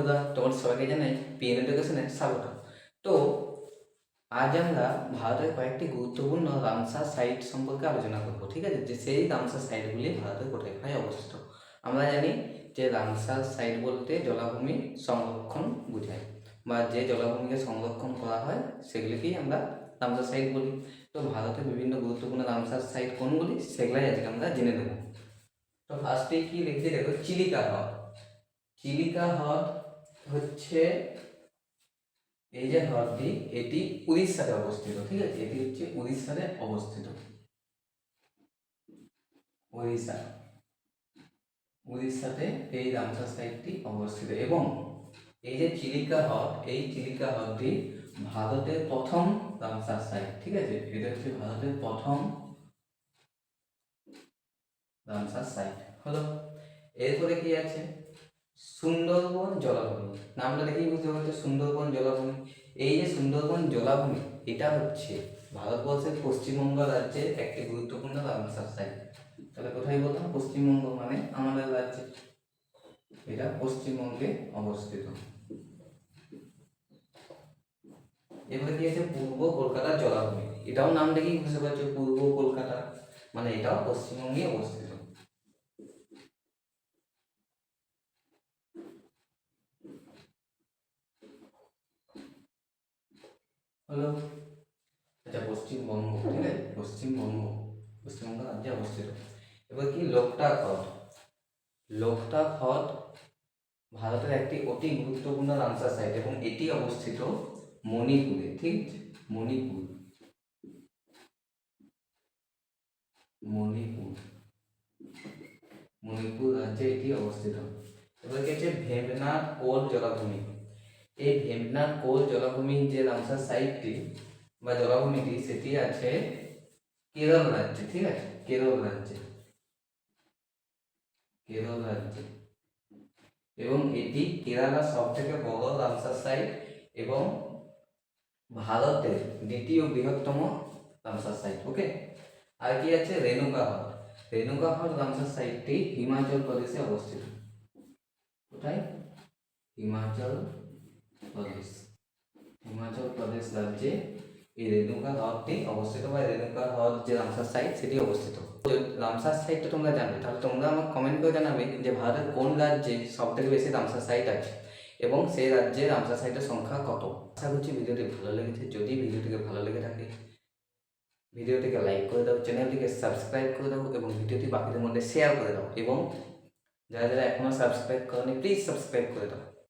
বন্ধুরা, তোমার সবাইকে জানাই পিএন এডুকেশনে স্বাগত। তো আজ আমরা ভারতের কয়েকটি গুরুত্বপূর্ণ রামসার সাইট সম্পর্কে আলোচনা করব। ঠিক আছে, যে সেই রামসার সাইটগুলি ভারতের কোথায় কোথায় অবস্থিত। আমরা জানি যে রামসার সাইট বলতে জলাভূমি সংরক্ষণ বোঝায়, বা যে জলাভূমিকে সংরক্ষণ করা হয় সেগুলিকেই আমরা রামসার সাইট বলি। তো ভারতের বিভিন্ন গুরুত্বপূর্ণ রামসার সাইট কোনগুলি সেগুলাই আজকে আমরা জেনে নেব। তো ফার্স্টে কি লিখতে দেখো, চিলিকা হ্রদ। চিলিকা হ্রদ হচ্ছে এই যে হ্রদটি, এটি উড়িষ্যাতে অবস্থিত। ঠিক আছে, এটি হচ্ছে উড়িষ্যাতে অবস্থিত। উড়িষ্যাতে এই রামসার সাইটটি অবস্থিত। এবং এই যে চিলিকা হ্রদ, এই চিলিকা হ্রদটি ভারতের প্রথম রামসার সাইট। ঠিক আছে, এটা হচ্ছে ভারতের প্রথম রামসার সাইট হলো। এরপরে কি আছে, সুন্দরবন জলাভূমি। নামটা দেখেই বুঝতে পারছো, সুন্দরবন জলাভূমি। এই যে সুন্দরবন জলাভূমি, এটা হচ্ছে ভারতবর্ষের পশ্চিমবঙ্গ রাজ্যের একটি গুরুত্বপূর্ণ রামসার সাইট। তাহলে কোথায় বললাম, পশ্চিমবঙ্গ মানে আমাদের রাজ্যে, এটা পশ্চিমবঙ্গে অবস্থিত। এবারে কি আছে, পূর্ব কলকাতার জলাভূমি। এটাও নাম দেখেই বুঝতে পারছো, পূর্ব কলকাতা মানে এটাও পশ্চিমবঙ্গে অবস্থিত। হলো, আচ্ছা পশ্চিমবঙ্গ, ঠিক আছে, পশ্চিমবঙ্গ রাজ্যে অবস্থিত। এবার কি, লোকটাক হ্রদ। লোকটাক হ্রদ ভারতের একটি অতি গুরুত্বপূর্ণ রামসার সাইট এবং এটি অবস্থিত মণিপুরে। ঠিক আছে, মণিপুর রাজ্যে এটি অবস্থিত। এবার কি আছে, ভেম্বনাড কোল জলাভূমি। এই ভেম্বনাড কোল জলাভূমি যে রামসার সাইটটি বা জলাভূমিটি, সেটি আছে কেরল রাজ্যে। ঠিক আছে, কেরল রাজ্যে এবং এটি কেরালার সব থেকে বড় রামসার সাইট এবং ভারতের দ্বিতীয় বৃহত্তম রামসার সাইট। ওকে, আর কি আছে, রেণুকা হ্রদ। রেণুকা হ্রদ রামসার সাইটটি হিমাচল প্রদেশে অবস্থিত। কোথায়, হিমাচল প্রদেশ রাজ্যে এই রেণুকা হ্রদটি অবস্থিত, বা রেণুকা হ্রদ যে রামসার সাইট সেটি অবস্থিত। রামসার সাইটটা তোমরা জানবে, তাহলে তোমরা আমাকে কমেন্ট করে জানাবে যে ভারতের কোন রাজ্যে সব থেকে বেশি রামসার সাইট আছে এবং সেই রাজ্যে রামসার সাইটের সংখ্যা কত। আশা করছি ভিডিওটি ভালো লেগেছে। যদি ভিডিওটিকে ভালো লেগে থাকে, ভিডিওটিকে লাইক করে দাও, চ্যানেলটিকে সাবস্ক্রাইব করে দাও এবং ভিডিওটি বাকিদের মধ্যে শেয়ার করে দাও। এবং যারা যারা এখনও সাবস্ক্রাইব করনি, প্লিজ সাবস্ক্রাইব করে দাও।